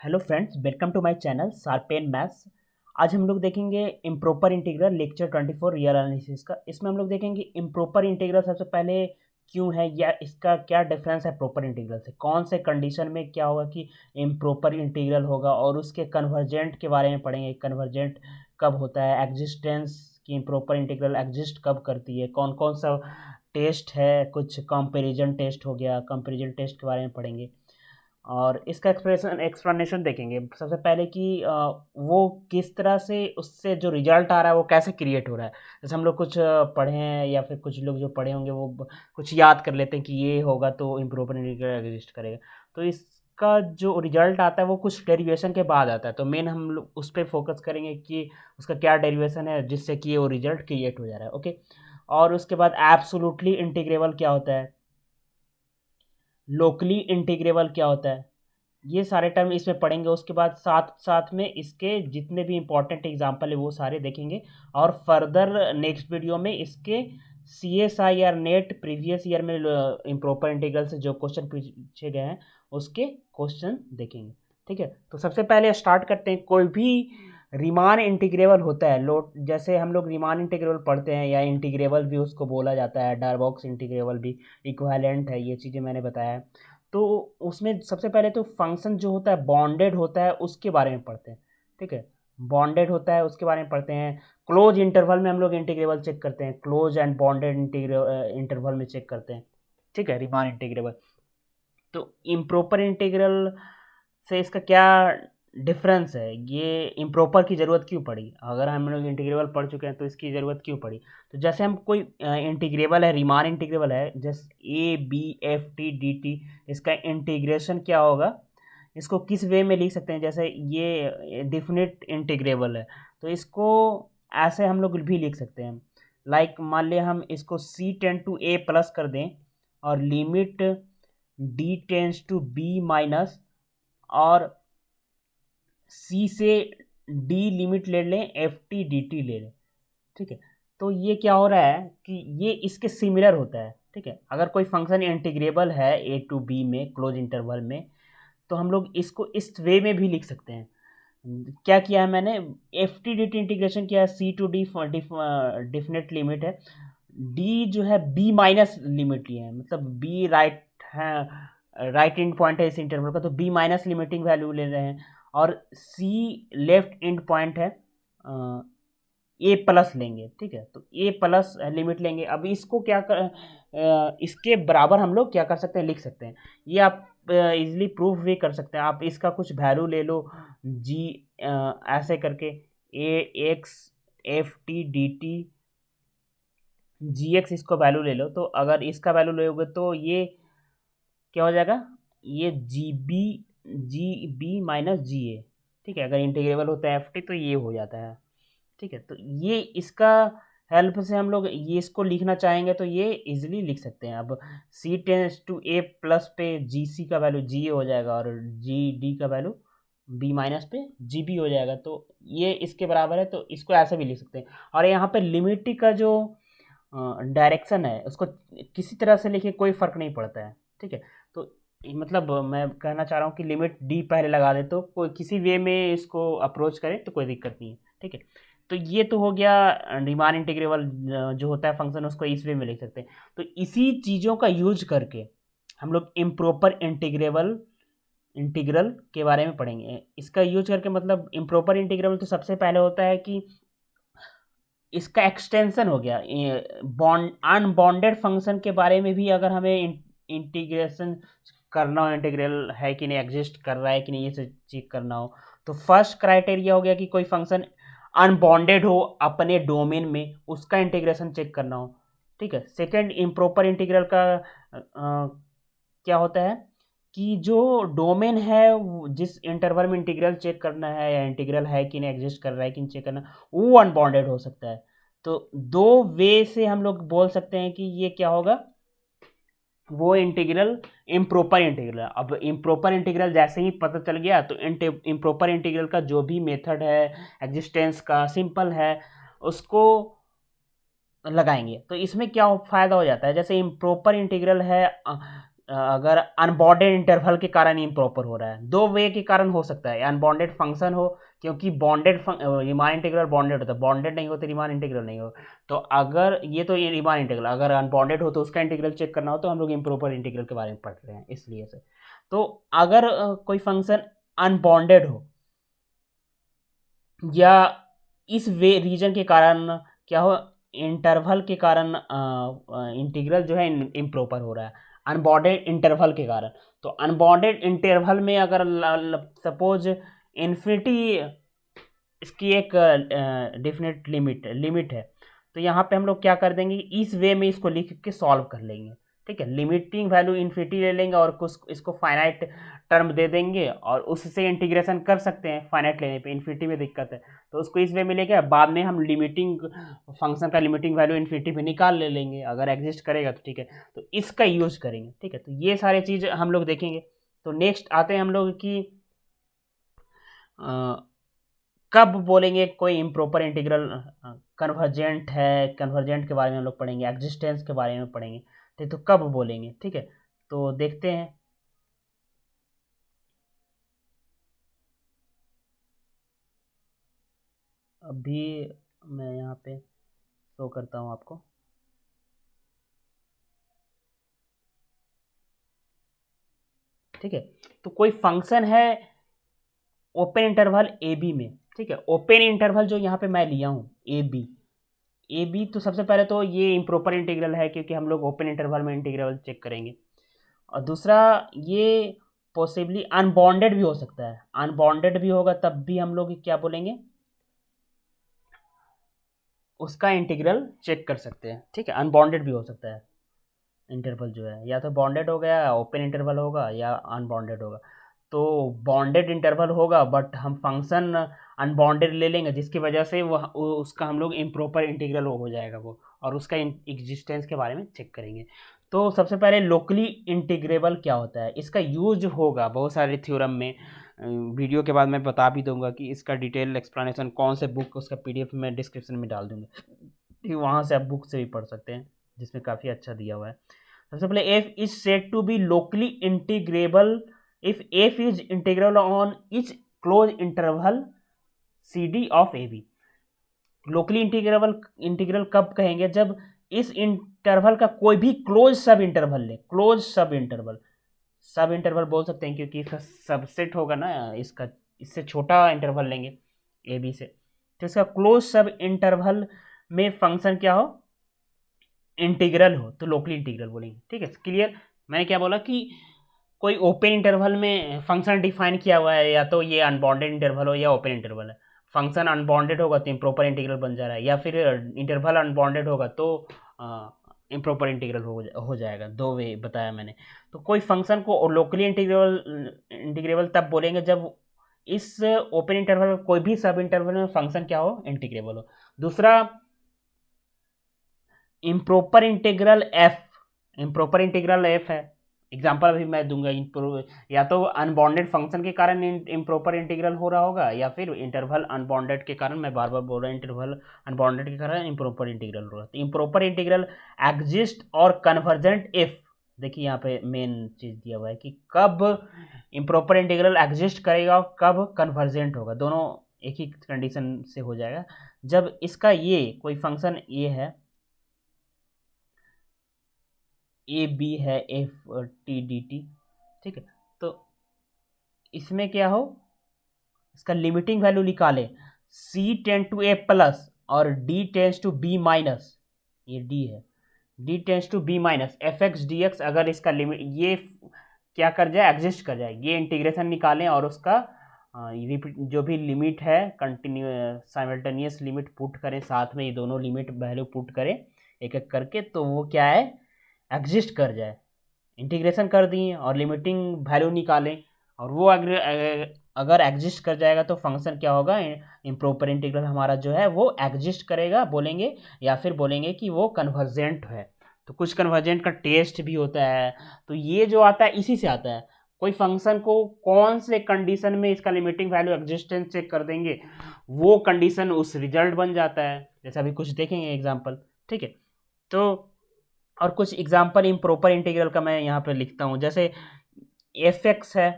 Hello friends, welcome to my channel Sharpen Maths. आज हम लोग देखेंगे improper integral lecture 24 real analysis का। इसमें हम लोग देखेंगे इम्प्रॉपर इंटीग्रल सबसे पहले क्यों है या इसका क्या डिफरेंस है प्रॉपर इंटीग्रल से, कौन से कंडीशन में क्या होगा कि इम्प्रॉपर इंटीग्रल होगा, और उसके कन्वर्जेंट के बारे में पढ़ेंगे। कन्वर्जेंट कब होता है, एग्जिस्टेंस की इम्प्रॉपर इंटीग्रल एग्जिस्ट कब करती है, कौन कौन सा टेस्ट है, कुछ कंपैरिजन टेस्ट हो गया, कंपैरिजन टेस्ट के बारे में पढ़ेंगे। और इसका एक्सप्लेनेशन देखेंगे सबसे पहले कि वो किस तरह से उससे जो रिजल्ट आ रहा है वो कैसे क्रिएट हो रहा है। जैसे हम लोग कुछ पढ़े हैं या फिर कुछ लोग जो पढ़े होंगे वो कुछ याद कर लेते हैं कि ये होगा तो इम्प्रूवर इंटीग्रल एग्जिस्ट करेगा। तो इसका जो रिजल्ट आता है वो कुछ डेरिवेशन के बाद आता है, तो मेन हम लोग उस पर फोकस करेंगे कि उसका क्या डेरिवेशन है जिससे कि वो रिजल्ट क्रिएट हो जा रहा है। ओके, और उसके बाद एब्सोल्युटली इंटीग्रेबल क्या होता है, लोकली इंटीग्रेबल क्या होता है, ये सारे टर्म इसमें पढ़ेंगे। उसके बाद साथ साथ में इसके जितने भी इंपॉर्टेंट एग्जाम्पल है वो सारे देखेंगे। और फर्दर नेक्स्ट वीडियो में इसके CSIR नेट प्रीवियस ईयर में इम्प्रॉपर इंटीग्रल से जो क्वेश्चन पूछे गए हैं उसके क्वेश्चन देखेंगे। ठीक है, तो सबसे पहले स्टार्ट करते हैं। कोई भी रीमान इंटीग्रेबल होता है, लो जैसे हम लोग रीमान इंटीग्रेबल पढ़ते हैं या इंटीग्रेबल भी उसको बोला जाता है, डायबॉक्स इंटीग्रेबल भी इक्विवेलेंट है, ये चीज़ें मैंने बताया है। तो उसमें सबसे पहले तो फंक्शन जो होता है बॉन्डेड होता है उसके बारे में पढ़ते हैं। ठीक है, बॉन्डेड होता है उसके बारे में पढ़ते हैं। क्लोज इंटरवल में हम लोग इंटीग्रेबल चेक करते हैं, क्लोज एंड बॉन्डेड इंटरवल में चेक करते हैं। ठीक है, रीमान इंटीग्रेबल। तो इम्प्रॉपर इंटीग्रल से इसका क्या डिफरेंस है, ये इम्प्रॉपर की ज़रूरत क्यों पड़ी, अगर हम लोग इंटीग्रेबल पढ़ चुके हैं तो इसकी ज़रूरत क्यों पड़ी। तो जैसे हम कोई इंटीग्रेबल है, रीमान इंटीग्रेबल है, जैसे ABFTDT, इसका इंटीग्रेशन क्या होगा, इसको किस वे में लिख सकते हैं। जैसे ये डिफिनिट इंटीग्रेबल है तो इसको ऐसे हम लोग भी लिख सकते हैं। लाइक मान लिया हम इसको C टेंड टू A+ कर दें और limit D tends to B- और C से D लिमिट ले लें, FTDT ले लें। ठीक है, तो ये क्या हो रहा है कि ये इसके सिमिलर होता है। ठीक है, अगर कोई फंक्शन इंटीग्रेबल है A to B में क्लोज इंटरवल में, तो हम लोग इसको इस वे में भी लिख सकते हैं। क्या किया है मैंने, FTDT इंटीग्रेशन किया है, C to D definite limit है, D जो है B- लिमिट लिए है, मतलब B राइट है, राइट एंड पॉइंट है इस इंटरवल का, तो B- लिमिटिंग वैल्यू ले रहे हैं। और C लेफ्ट एंड पॉइंट है, A+ लेंगे। ठीक है, तो A+ लिमिट लेंगे। अब इसको क्या कर इसके बराबर हम लोग क्या कर सकते हैं, लिख सकते हैं। ये आप इजीली प्रूफ भी कर सकते हैं। आप इसका कुछ वैल्यू ले लो G, ऐसे करके AX FTDT GX, इसको वैल्यू ले लो। तो अगर इसका वैल्यू लोगे तो ये क्या हो जाएगा, ये GB- GA। ठीक है, अगर इंटीग्रेबल होता है FT तो ये हो जाता है। ठीक है, तो ये इसका हेल्प से हम लोग ये इसको लिखना चाहेंगे तो ये इजीली लिख सकते हैं। अब C टेंड्स टू A+ पे GC का वैल्यू GA हो जाएगा और GD का वैल्यू B- पे GB हो जाएगा। तो ये इसके बराबर है, तो इसको ऐसे भी लिख सकते हैं। और यहाँ पे लिमिट का जो डायरेक्शन है उसको किसी तरह से लिखे कोई फ़र्क नहीं पड़ता है। ठीक है, तो मतलब मैं कहना चाह रहा हूँ कि लिमिट D पहले लगा दे तो कोई किसी वे में इसको अप्रोच करें तो कोई दिक्कत नहीं है। ठीक है, तो ये तो हो गया रीमान इंटीग्रेबल जो होता है फंक्शन, उसको इस वे में लिख सकते हैं। तो इसी चीज़ों का यूज करके हम लोग इम्प्रॉपर इंटीग्रेबल इंटीग्रल के बारे में पढ़ेंगे। इसका यूज करके मतलब इम्प्रॉपर इंटीग्रेबल तो सबसे पहले होता है कि इसका एक्सटेंशन हो गया। बॉन्ड अनबॉन्डेड फंक्शन के बारे में भी अगर हमें इंटीग्रेशन करना हो, इंटीग्रल है कि नहीं, एग्जिस्ट कर रहा है कि नहीं, ये सब चेक करना हो, तो फर्स्ट क्राइटेरिया हो गया कि कोई फंक्शन अनबॉन्डेड हो अपने डोमेन में, उसका इंटीग्रेशन चेक करना हो। ठीक है, सेकंड इम्प्रॉपर इंटीग्रल का क्या होता है कि जो डोमेन है जिस इंटरवल में इंटीग्रल चेक करना है या इंटीग्रल है कि नहीं, एग्जिस्ट कर रहा है कि नहीं चेक करना, वो अनबाउंडेड हो सकता है। तो दो वे से हम लोग बोल सकते हैं कि ये क्या होगा, वो इंटीग्रल इम्प्रॉपर इंटीग्रल। अब इम्प्रॉपर इंटीग्रल जैसे ही पता चल गया तो इम्प्रॉपर इंटीग्रल का जो भी मेथड है एग्जिस्टेंस का सिंपल है उसको लगाएंगे। तो इसमें क्या फ़ायदा हो जाता है, जैसे इम्प्रॉपर इंटीग्रल है अगर अनबाउंडेड इंटरवल के कारण इम्प्रॉपर हो रहा है, दो वे के कारण हो सकता है, अनबाउंडेड फंक्शन हो, क्योंकि बॉन्डेड रीमान इंटीग्रल बॉन्डेड होता है, बॉन्डेड नहीं हो तो रीमान इंटीग्रल नहीं हो। तो अगर ये तो ये रीमान इंटीग्रल, अगर अनबाउंडेड हो तो उसका इंटीग्रल चेक करना हो, तो हम लोग इम्प्रॉपर इंटीग्रल के बारे में पढ़ रहे हैं इसलिए से। तो अगर कोई फंक्शन अनबाउंडेड हो या इस वे रीजन के कारण क्या हो, इंटरवल के कारण इंटीग्रल जो है इम्प्रॉपर हो रहा है अनबाउंडेड इंटरवल के कारण। तो अनबाउंडेड इंटरवल में अगर सपोज इन्फिनिटी इसकी एक डेफिनेट लिमिट है, तो यहाँ पे हम लोग क्या कर देंगे, इस वे में इसको लिख के सॉल्व कर लेंगे। ठीक है, लिमिटिंग वैल्यू इन्फिनिटी ले लेंगे और कुछ इसको फाइनाइट टर्म दे देंगे और उससे इंटीग्रेशन कर सकते हैं। फाइनाइट लेने पे इन्फिनिटी में दिक्कत है तो उसको इस वे में लेके बाद में हम लिमिटिंग फंक्शन का लिमिटिंग वैल्यू इन्फिनिटी पे निकाल ले लेंगे, अगर एग्जिस्ट करेगा तो। ठीक है, तो इसका यूज करेंगे। ठीक है, तो ये सारे चीज़ हम लोग देखेंगे। तो नेक्स्ट आते हैं हम लोग की कब बोलेंगे कोई इम्प्रॉपर इंटीग्रल कन्वर्जेंट है, कन्वर्जेंट के बारे में हम लोग पढ़ेंगे, एग्जिस्टेंस के बारे में पढ़ेंगे। ठीक, तो कब बोलेंगे। ठीक है, तो देखते हैं। अभी मैं यहाँ पे शो करता हूँ आपको। ठीक है, तो कोई फंक्शन है ओपन इंटरवल ए बी में। ठीक है, ओपन इंटरवल जो यहाँ पे मैं लिया हूँ ए बी, तो सबसे पहले तो ये इम्प्रॉपर इंटीग्रल है क्योंकि हम लोग ओपन इंटरवल में इंटीग्रल चेक करेंगे। और दूसरा, ये पॉसिबली अनबाउंडेड भी हो सकता है, अनबाउंडेड भी होगा तब भी हम लोग क्या बोलेंगे, उसका इंटीग्रल चेक कर सकते हैं। ठीक है, अनबाउंडेड भी हो सकता है इंटरवल जो है, या तो बाउंडेड हो गया, ओपन इंटरवल होगा, या अनबाउंडेड होगा। तो बाउंडेड इंटरवल होगा बट हम फंक्शन अनबाउंडेड ले लेंगे, जिसकी वजह से वो उसका हम लोग इम्प्रॉपर इंटीग्रल हो जाएगा वो, और उसका एग्जिस्टेंस के बारे में चेक करेंगे। तो सबसे पहले लोकली इंटीग्रेबल क्या होता है, इसका यूज होगा बहुत सारे थ्योरम में। वीडियो के बाद मैं बता भी दूंगा कि इसका डिटेल एक्सप्लेनेशन कौन से बुक, उसका पीडीएफ में डिस्क्रिप्शन में डाल दूंगा, वहाँ से आप बुक से भी पढ़ सकते हैं, जिसमें काफ़ी अच्छा दिया हुआ है। सबसे पहले F is said to be locally integrable if F is integrable on each close interval C D of A B. Locally integrable integral कब कहेंगे, जब इस इंटरवल का कोई भी क्लोज सब इंटरवल ले, क्लोज सब इंटरवल बोल सकते हैं क्योंकि इसका सबसेट होगा ना इसका, इससे छोटा इंटरवल लेंगे ए बी से, तो इसका क्लोज सब इंटरवल में फंक्शन क्या हो, इंटीग्रल हो, तो लोकली इंटीग्रल बोलेंगे। ठीक है, क्लियर। मैंने क्या बोला कि कोई ओपन इंटरवल में फंक्शन डिफाइन किया हुआ है, या तो ये अनबाउंडेड इंटरवल हो या ओपन इंटरवल है। फंक्शन अनबाउंडेड होगा तो इम्प्रॉपर इंटीग्रल बन जा रहा है, या फिर इंटरवल अनबाउंडेड होगा तो इम्प्रॉपर इंटीग्रल हो जाएगा। दो वे बताया मैंने। तो कोई फंक्शन को लोकली इंटीग्रेबल तब बोलेंगे जब इस ओपन इंटरवल में कोई भी सब इंटरवल में फंक्शन क्या हो, इंटीग्रेबल हो। दूसरा, इम्प्रॉपर इंटीग्रल एफ है। एग्जांपल अभी मैं दूंगा, या तो अनबाउंडेड फंक्शन के कारण इम्प्रॉपर इंटीग्रल हो रहा होगा, या फिर इंटरवल अनबाउंडेड के कारण, मैं बार बार बोल रहा हूँ इंटरवल अनबाउंडेड के कारण इम्प्रॉपर इंटीग्रल हो रहा है। तो इम्प्रॉपर इंटीग्रल एग्जिस्ट और कन्वर्जेंट इफ, देखिए यहाँ पे मेन चीज दिया हुआ है कि कब इम्प्रॉपर इंटीग्रल एग्जिस्ट करेगा और कब कन्वर्जेंट होगा, दोनों एक ही कंडीशन से हो जाएगा। जब इसका ये कोई फंक्शन ये है, ए बी है एफ टी डी टी। ठीक है, तो इसमें क्या हो, इसका लिमिटिंग वैल्यू निकालें, C tend to A plus और D tends to B minus, ये डी है, D tends to B minus F x D X, अगर इसका लिमिट ये क्या कर जाए, एग्जिस्ट कर जाए, ये इंटीग्रेशन निकालें और उसका जो भी लिमिट है कंटिन्यू साइमल्टेनियस लिमिट पुट करें साथ में, ये दोनों लिमिट वैल्यू पुट करें एक एक करके, तो वो क्या है, एग्जिस्ट कर जाए। इंटीग्रेशन कर दिए और लिमिटिंग वैल्यू निकालें, और वो अगर एग्जिस्ट कर जाएगा तो फंक्शन क्या होगा, इम्प्रॉपर इंटीग्रल हमारा जो है वो एग्जिस्ट करेगा बोलेंगे, या फिर बोलेंगे कि वो कन्वर्जेंट है। तो कुछ कन्वर्जेंट का टेस्ट भी होता है, तो ये जो आता है इसी से आता है। कोई फंक्शन को कौन से कंडीशन में इसका लिमिटिंग वैल्यू एग्जिस्टेंस चेक कर देंगे, वो कंडीशन उस रिजल्ट बन जाता है, जैसा अभी कुछ देखेंगे एग्जाम्पल। ठीक है, तो और कुछ एग्जांपल इम्प्रॉपर इंटीग्रल का मैं यहाँ पे लिखता हूँ, जैसे एफ एक्स है,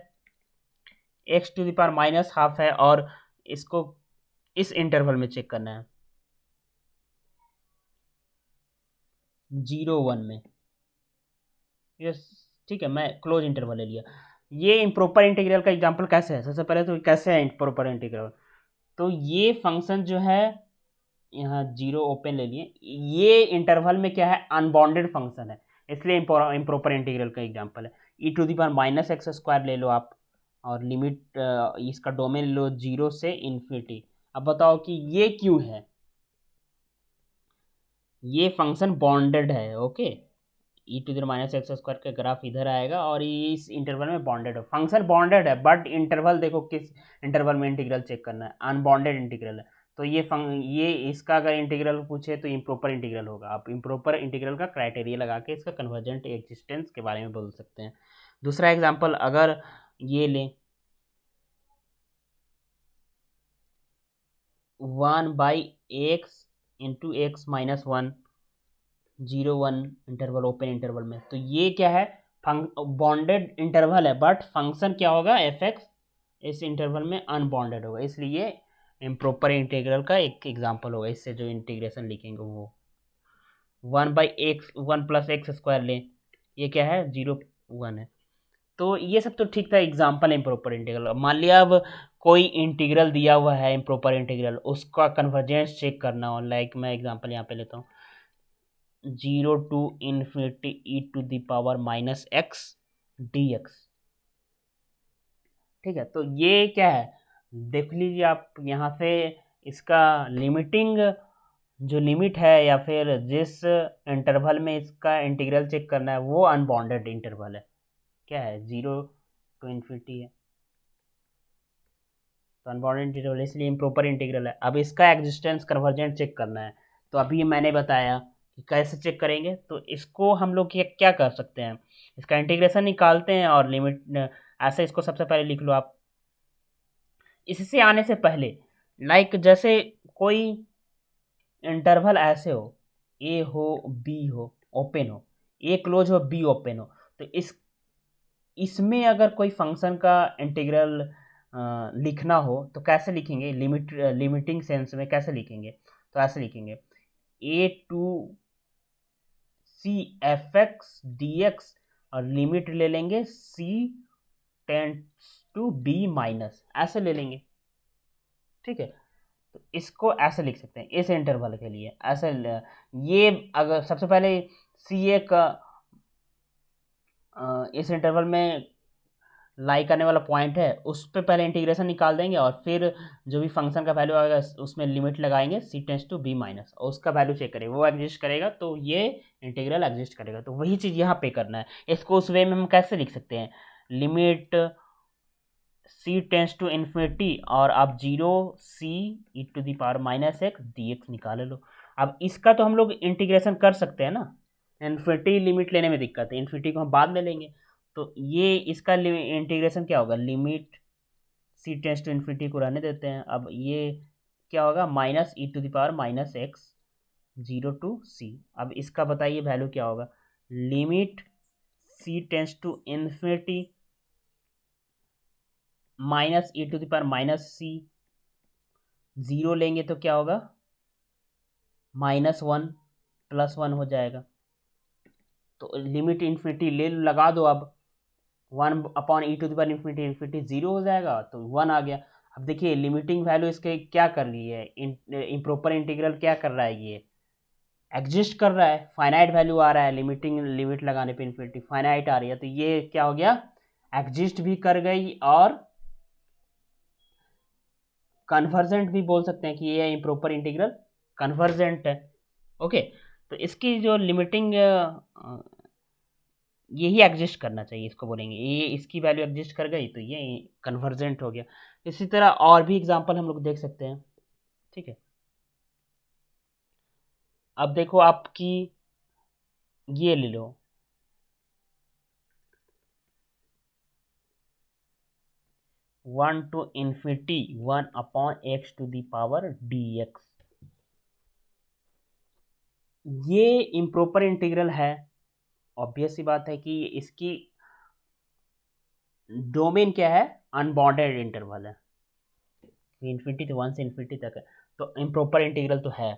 X to the power minus half है, और इसको इस इंटरवल में चेक करना है 0 1 में। यस, ठीक है, मैं क्लोज इंटरवल ले लिया। ये इम्प्रॉपर इंटीग्रल का एग्जांपल कैसे है, सबसे पहले तो कैसे है इम्प्रॉपर इंटीग्रल। तो ये फंक्शन जो है, यहाँ 0 ओपन ले लिए, ये इंटरवल में क्या है, अनबाउंडेड फंक्शन है, इसलिए इम्प्रॉपर इंटीग्रल का एग्जांपल है। E to the power minus x square ले लो आप, और लिमिट इसका डोमेन ले लो 0 से इन्फिनिटी। अब बताओ कि ये क्यों है, ये फंक्शन बाउंडेड है। Okay, E to the minus x square का ग्राफ इधर आएगा, और ये इस इंटरवल में बाउंडेड है, फंक्शन बाउंडेड है, बट इंटरवल देखो किस इंटरवल में इंटीग्रल चेक करना है, अनबाउंडेड इंटीग्रल है। तो ये इसका अगर इंटीग्रल पूछे तो इम्प्रॉपर इंटीग्रल होगा। आप इम्प्रॉपर इंटीग्रल का क्राइटेरिया लगा के इसका कन्वर्जेंट एग्जिस्टेंस के बारे में बोल सकते हैं। दूसरा एग्जाम्पल अगर ये लें, 1/x into X minus 1, 0 1 interval open interval में, तो ये क्या है, बॉन्डेड इंटरवल है, बट फंक्शन क्या होगा, एफ एक्स इस इंटरवल में अनबॉन्डेड होगा, इसलिए इम्प्रॉपर इंटीग्रल का एक एग्जांपल होगा। इससे जो इंटीग्रेशन लिखेंगे वो 1/x 1 + x² लें, ये क्या है, 0 1 है। तो ये सब तो ठीक था, एग्जांपल है इम्प्रॉपर इंटीग्रल। मान लिया अब कोई इंटीग्रल दिया हुआ है इम्प्रॉपर इंटीग्रल, उसका कन्वर्जेंस चेक करना हो, लाइक मैं एग्जांपल यहाँ पे लेता हूँ 0 to infinity E to the power minus x D X. ठीक है, तो ये क्या है, देख लीजिए आप यहाँ से, इसका लिमिटिंग जो लिमिट है, या फिर जिस इंटरवल में इसका इंटीग्रल चेक करना है, वो अनबाउंडेड इंटरवल है। क्या है, 0 टू इन्फिनिटी है, तो अनबाउंडेड इंटीग्रल इसलिए इम्प्रॉपर इंटीग्रल है। अब इसका एग्जिस्टेंस कन्वर्जेंट चेक करना है, तो अभी मैंने बताया कि कैसे चेक करेंगे। तो इसको हम लोग क्या कर सकते हैं, इसका इंटीग्रेशन निकालते हैं और लिमिट, ऐसे इसको सबसे पहले लिख लो आप। इससे आने से पहले, लाइक जैसे कोई इंटरवल ऐसे हो, ए हो, बी हो, ओपन हो, ए क्लोज हो, बी ओपन हो, तो इसमें अगर कोई फंक्शन का इंटीग्रल लिखना हो तो कैसे लिखेंगे, लिमिटिंग सेंस में कैसे लिखेंगे, तो ऐसे लिखेंगे a to c f x D x, और लिमिट ले लेंगे c tends to B minus, ऐसे ले लेंगे। ठीक है, तो इसको ऐसे लिख सकते हैं इस इंटरवल के लिए, ऐसे ये अगर सबसे पहले सी ए का इस इंटरवल में लाई करने वाला पॉइंट है, उस पर पहले इंटीग्रेशन निकाल देंगे, और फिर जो भी फंक्शन का वैल्यू आएगा उसमें लिमिट लगाएंगे सी टेंस टू बी माइनस, और उसका वैल्यू चेक करेंगे, वो एग्जिस्ट करेगा तो ये इंटीग्रल एग्जिस्ट करेगा। तो वही चीज़ यहाँ पे करना है। इसको उस वे में हम कैसे लिख सकते हैं, limit c tends to infinity, और आप 0 c e to the power minus x D x निकाले लो। अब इसका तो हम लोग इंटीग्रेशन कर सकते हैं ना, इन्फिनिटी लिमिट लेने में दिक्कत है, इन्फिनिटी को हम बाद में लेंगे। तो ये इसका इंटीग्रेशन क्या होगा, limit c tends to infinity को रहने देते हैं। अब ये क्या होगा, minus E to the power minus x 0 to c. अब इसका बताइए वैल्यू क्या होगा, limit c tends to infinity minus E to the power minus c, 0 लेंगे तो क्या होगा, -1 +1 हो जाएगा। तो लिमिट इन्फिनिटी ले लगा दो, अब 1/e to the power infinity, infinity 0 हो जाएगा, तो 1 आ गया। अब देखिए लिमिटिंग वैल्यू इसके क्या कर रही है, इम्प्रॉपर इंटीग्रल क्या कर रहा है, ये एग्जिस्ट कर रहा है, फाइनाइट वैल्यू आ रहा है, लिमिट लगाने पे इन्फिनिटी फाइनाइट आ रही है, तो ये क्या हो गया, एग्जिस्ट भी कर गई, और कन्वर्जेंट भी बोल सकते हैं कि ये इम्प्रॉपर इंटीग्रल कन्वर्जेंट है। ओके, तो इसकी जो लिमिटिंग यही एग्जिस्ट करना चाहिए, इसको बोलेंगे ये इसकी वैल्यू एग्जिस्ट कर गई तो ये कन्वर्जेंट हो गया। इसी तरह और भी एग्जांपल हम लोग देख सकते हैं। ठीक है, अब देखो आपकी ये ले लो, 1 to infinity 1/x to the power D X. ये इम्प्रॉपर इंटीग्रल है, ऑब्वियस सी बात है कि इसकी डोमेन क्या है, अनबाउंडेड इंटरवल है, इन्फिनिटी तो 1 से इन्फिनिटी तक है, तो इम्प्रॉपर इंटीग्रल तो है।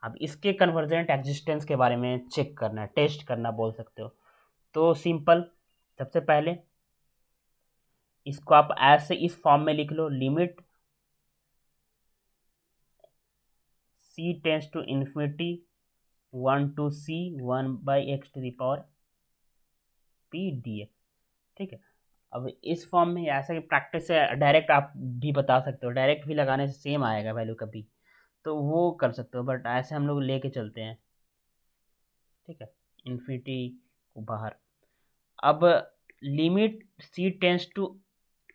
अब इसके कन्वर्जेंट एग्जिस्टेंस के बारे में चेक करना है, टेस्ट करना बोल सकते हो। तो सिंपल, सबसे पहले इसको आप ऐसे इस फॉर्म में लिख लो, limit c tends to infinity 1 to c 1/x to the power p dx, ठीक है। अब इस फॉर्म में ऐसे प्रैक्टिस से डायरेक्ट आप भी बता सकते हो, डायरेक्ट भी लगाने से सेम आएगा वैल्यू कभी, तो वो कर सकते हो, बट ऐसे हम लोग लेके चलते हैं, ठीक है, इन्फिनिटी को बाहर। अब limit c tends to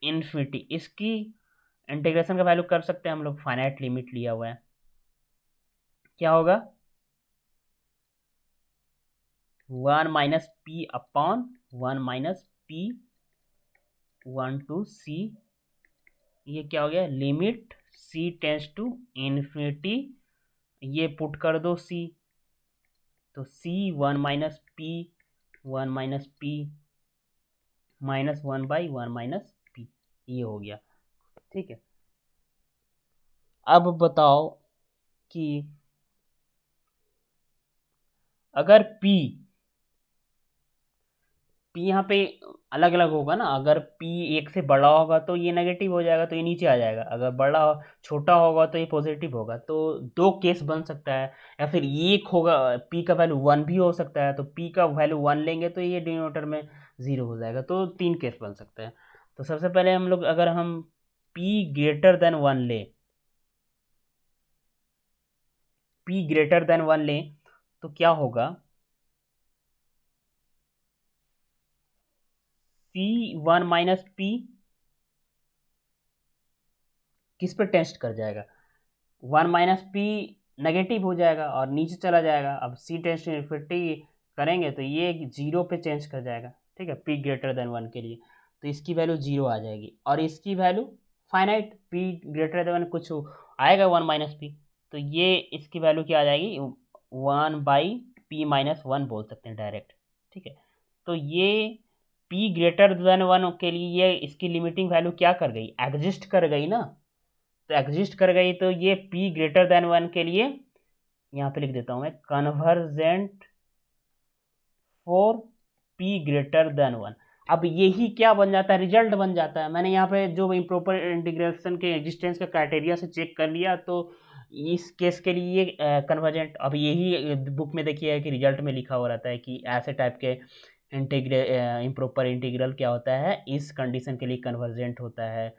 infinity, इसकी इंटीग्रेशन का वैल्यू कर सकते हैं हम लोग, फाइनाइट लिमिट लिया हुआ है, क्या होगा 1 minus P upon 1 minus p 1 to c, ये क्या हो गया limit c tends to infinity, ये पुट कर दो c, तो c 1 minus p 1 minus P minus 1/1 minus P, ये हो गया, ठीक है। अब बताओ कि अगर p यहाँ पे अलग अलग होगा ना, अगर p एक से बड़ा होगा तो ये नेगेटिव हो जाएगा, तो ये नीचे आ जाएगा, अगर बड़ा छोटा होगा तो ये पॉजिटिव होगा, तो दो केस बन सकता है। या फिर एक होगा, p का वैल्यू 1 भी हो सकता है, तो p का वैल्यू 1 लेंगे तो ये डिनोमिनेटर में 0 हो जाएगा, तो तीन केस बन सकते हैं। तो सबसे पहले हम लोग अगर हम p ग्रेटर देन 1 ले, p ग्रेटर देन 1 लें तो क्या होगा c 1 माइनस पी किस पे टेस्ट कर जाएगा, 1 माइनस पी नेगेटिव हो जाएगा और नीचे चला जाएगा, अब सी टेंस टू इन्फिनिटी करेंगे तो ये 0 पे चेंज कर जाएगा, ठीक है, p ग्रेटर देन 1 के लिए, तो इसकी वैल्यू 0 आ जाएगी, और इसकी value finite p greater than 1 कुछ आएगा 1 माइनस पी, तो ये इसकी वैल्यू क्या आ जाएगी 1/p-1 बोल सकते हैं डायरेक्ट, ठीक है। तो ये p ग्रेटर देन 1 के लिए ये इसकी लिमिटिंग वैल्यू क्या कर गई, एग्जिस्ट कर गई ना, तो एग्जिस्ट कर गई, तो ये p ग्रेटर देन 1 के लिए यहाँ पे लिख देता हूँ मैं, convergent for p greater than 1। अब यही क्या बन जाता है, रिजल्ट बन जाता है। मैंने यहाँ पे जो इम्प्रॉपर इंटीग्रेशन के एग्जिस्टेंस का क्राइटेरिया से चेक कर लिया, तो इस केस के लिए कन्वर्जेंट, अब यही बुक में देखिए है कि रिजल्ट में लिखा हुआ रहता है कि ऐसे टाइप के इम्प्रॉपर इंटीग्रल क्या होता है, इस कंडीशन के लिए कन्वर्जेंट होता है।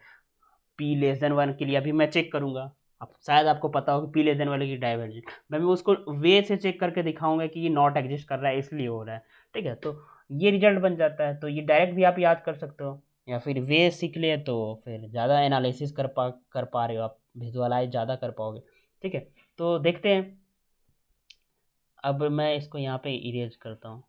p लेस देन 1 के लिए अभी मैं चेक करूंगा, अब शायद आपको पता हो कि p लेस देन वाले की डाइवर्जेंट, मैं उसको वे से चेक करके दिखाऊंगा कि ये नॉट एग्जिस्ट कर रहा है इसलिए हो रहा है, ठीक है। तो ये रिजल्ट बन जाता है, तो ये डायरेक्ट भी आप याद कर सकते हो, या फिर वे सीख ले तो फिर ज़्यादा एनालिसिस कर पा रहे हो आप, विजुअलाइज ज़्यादा कर पाओगे, ठीक है। तो देखते हैं, अब मैं इसको यहाँ पे इरेज करता हूँ,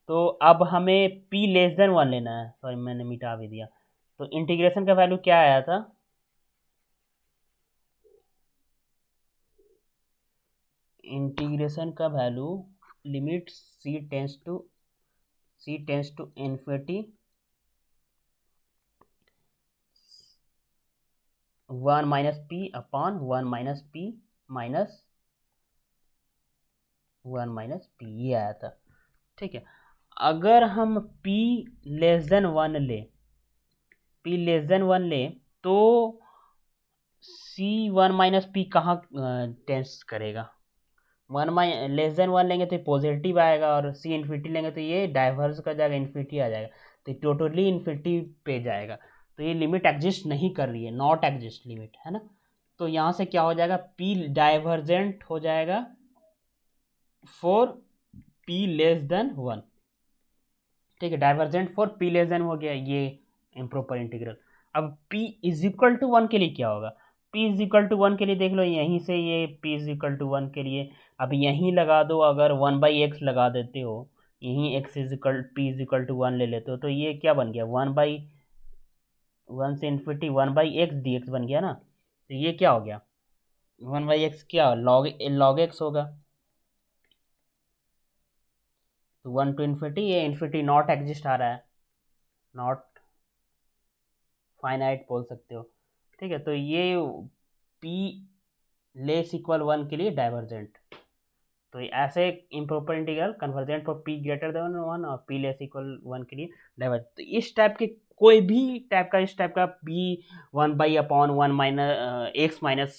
तो अब हमें p लेस देन 1 लेना है, सॉरी मैंने मिटा भी दिया, तो इंटीग्रेशन का वैल्यू क्या आया था, इंटीग्रेशन का value limit c tends to infinity 1 minus P upon 1 minus P minus 1 minus P, ये आया था, ठीक है। अगर हम p लेस देन 1 ले, p लेस देन 1 ले, तो c 1 माइनस पी कहाँ टेंस करेगा, 1 लेस देन 1 लेंगे तो पॉजिटिव आएगा, और c इन्फिनिटी लेंगे तो ये डाइवर्स कर जाएगा, इन्फिनिटी आ जाएगा, तो टोटली इन्फिनिटी पे जाएगा, तो ये लिमिट एग्जिस्ट नहीं कर रही है, नॉट एग्जिस्ट लिमिट है ना। तो यहाँ से क्या हो जाएगा, p डाइवर्जेंट हो जाएगा फॉर p लेस देन 1, ठीक है, divergent for p less than हो गया ये इम्प्रॉपर इंटीग्रल। अब p इज इक्वल टू 1 के लिए क्या होगा, p इज इक्वल टू 1 के लिए देख लो, यहीं से ये p इज इक्वल टू 1 के लिए अब यहीं लगा दो, अगर 1/x लगा देते हो, यहीं x is equal p is equal to 1 ले लेते हो, तो ये क्या बन गया 1/1 से इन्फिनिटी 1/x dx बन गया ना, तो ये क्या हो गया 1/x क्या log x होगा, तो 1 to इन्फिनिटी, ये इन्फिनिटी नॉट एग्जिस्ट आ रहा है, नॉट फाइनाइट बोल सकते हो, ठीक है। तो ये p लेस इक्वल 1 के लिए डाइवर्जेंट, तो ऐसे improper integral convergent for p greater than 1 और p लेस इक्वल 1 के लिए डाइवर्जेंट। तो इस टाइप के कोई भी टाइप का, इस टाइप का p 1/1 minus x minus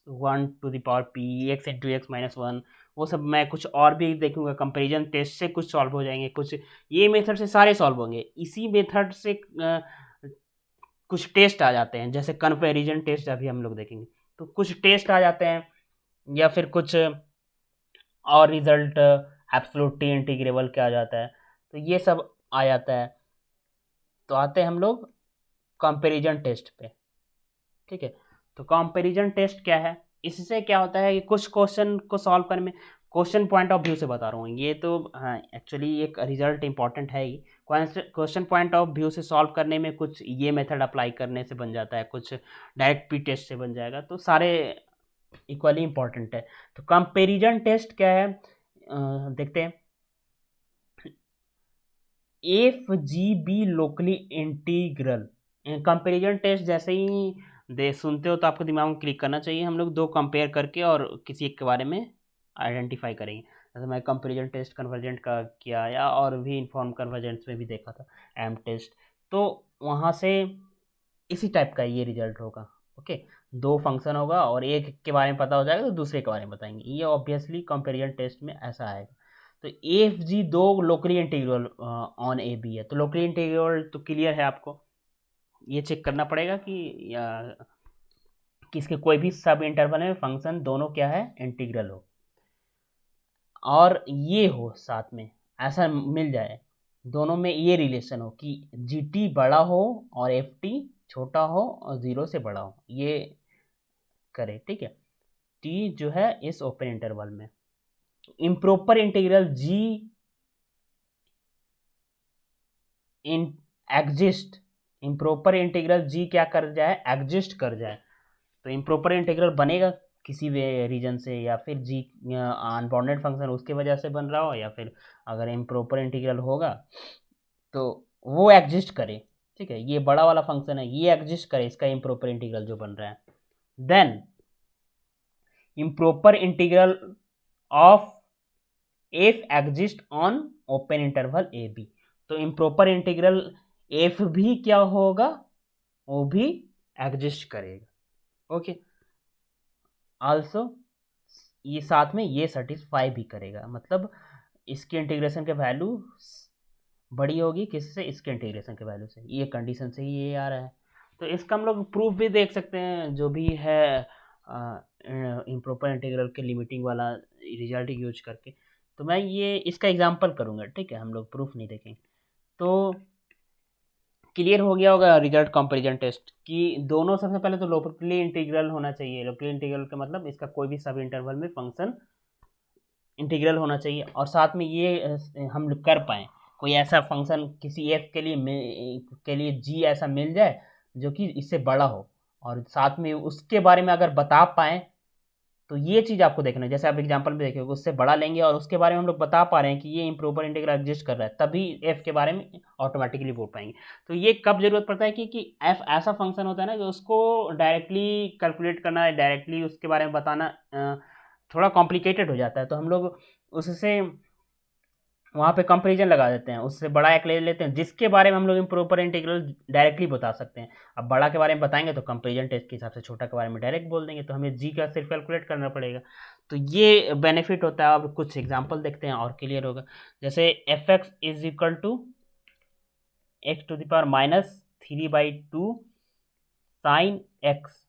1 to the power p x into x minus 1, वो सब मैं कुछ और भी देखूंगा, कंपेरिजन टेस्ट से कुछ सॉल्व हो जाएंगे, कुछ ये मेथड से सारे सॉल्व होंगे। इसी मेथड से कुछ टेस्ट आ जाते हैं, जैसे कंपेरिजन टेस्ट अभी हम लोग देखेंगे, तो कुछ टेस्ट आ जाते हैं, या फिर कुछ और रिजल्ट एब्सोल्यूट टी इंटीग्रेबल क्या आ जाता है, तो ये सब आ जाता है। तो आते हैं हम लोग कंपैरिजन टेस्ट पे, ठीक है। तो कंपैरिजन टेस्ट क्या है, इससे क्या होता है कि कुछ क्वेश्चन को सॉल्व करने में, क्वेश्चन पॉइंट ऑफ व्यू से बता रहा हूँ ये तो, हाँ एक्चुअली एक रिजल्ट इंपॉर्टेंट है ही, क्वेश्चन पॉइंट ऑफ व्यू से सॉल्व करने में कुछ ये मेथड अप्लाई करने से बन जाता है, कुछ डायरेक्ट पी टेस्ट से बन जाएगा, तो सारे इक्वली इंपॉर्टेंट है। तो कंपैरिजन टेस्ट क्या है, देखते हैं। F G be locally integral, comparison test जैसे ही दे सुनते हो तो आपको दिमाग में क्लिक करना चाहिए, हम लोग दो कंपेयर करके और किसी एक के बारे में आइडेंटिफाई करेंगे। जैसे मैं कंपेरिजन टेस्ट कन्वर्जेंट का किया, या और भी इन्फॉर्म कन्वर्जेंट्स में भी देखा था एम टेस्ट, तो वहाँ से इसी टाइप का ये रिजल्ट होगा। ओके, दो फंक्शन होगा और एक के बारे में पता हो जाएगा तो दूसरे के बारे में बताएंगे, ये ऑब्वियसली कंपेरिजन टेस्ट में ऐसा आएगा। तो एफ जी दो locally integral on A B है, तो लोकली इंटीग्रल तो क्लियर है आपको, ये चेक करना पड़ेगा कि किसके कोई भी सब इंटरवल में फंक्शन दोनों क्या है, इंटीग्रल हो, और ये हो साथ में, ऐसा मिल जाए दोनों में ये रिलेशन हो कि जी टी बड़ा हो और एफ टी छोटा हो और 0 से बड़ा हो, ये करे, ठीक है। टी जो है इस ओपन इंटरवल में, इम्प्रॉपर इंटीग्रल जी इन एग्जिस्ट, इम्प्रॉपर इंटीग्रल जी क्या कर जाए, एग्जिस्ट कर जाए, तो इम्प्रॉपर इंटीग्रल बनेगा किसी भी रीजन से, या फिर जी अनबाउंडेड फंक्शन उसके वजह से बन रहा हो, या फिर अगर इम्प्रॉपर इंटीग्रल होगा तो वो एग्जिस्ट करे, ठीक है। ये बड़ा वाला फंक्शन है, ये एग्जिस्ट करे, इसका इम्प्रॉपर इंटीग्रल जो बन रहा है, then improper integral of F exist on open interval A B, तो इम्प्रॉपर इंटीग्रल एफ भी क्या होगा, वो भी एग्जिस्ट करेगा, ओके। आल्सो ये साथ में ये सेटिस्फाई भी करेगा, मतलब इसके इंटीग्रेशन के वैल्यू बड़ी होगी किससे, इसके इंटीग्रेशन के वैल्यू से, ये कंडीशन से ही ये आ रहा है। तो इसका हम लोग प्रूफ भी देख सकते हैं, जो भी है इम्प्रॉपर इंटीग्रल के लिमिटिंग वाला रिजल्ट यूज करके। तो मैं ये इसका एग्जांपल करूंगा, ठीक है, हम लोग प्रूफ नहीं देखेंगे। तो क्लियर हो गया होगा रिजल्ट कंपैरिजन टेस्ट कि दोनों, सबसे पहले तो लोकली इंटीग्रल होना चाहिए, लोकली इंटीग्रल का मतलब इसका कोई भी सब इंटरवल में फंक्शन इंटीग्रल होना चाहिए, और साथ में ये हम कर पाएँ कोई ऐसा फंक्शन किसी एफ के लिए जी ऐसा मिल जाए जो कि इससे बड़ा हो, और साथ में उसके बारे में अगर बता पाएँ, तो ये चीज़ आपको देखना है। जैसे आप एग्जांपल में देखिए, उससे बड़ा लेंगे और उसके बारे में हम लोग बता पा रहे हैं कि ये इम्प्रॉपर इंटीग्रल एग्जिस्ट कर रहा है, तभी एफ के बारे में ऑटोमेटिकली बोल पाएंगे। तो ये कब जरूरत पड़ता है कि एफ ऐसा फंक्शन होता है ना कि उसको डायरेक्टली कैलकुलेट करना, डायरेक्टली उसके बारे में बताना थोड़ा कॉम्प्लिकेटेड हो जाता है, तो हम लोग उससे वहाँ पे कंपेरिजन लगा देते हैं, उससे बड़ा एक ले लेते हैं जिसके बारे में हम लोग इम्प्रॉपर इंटीग्रल डायरेक्टली बता सकते हैं। अब बड़ा के बारे में बताएंगे तो कंपेरिजन टेस्ट के हिसाब से छोटा के बारे में डायरेक्ट बोल देंगे, तो हमें जी का सिर्फ कैलकुलेट करना पड़ेगा। तो ये बेनिफिट होता है। अब कुछ एग्जाम्पल देखते हैं और क्लियर होगा। जैसे F x is equal to X to the power minus 3/2 sine X,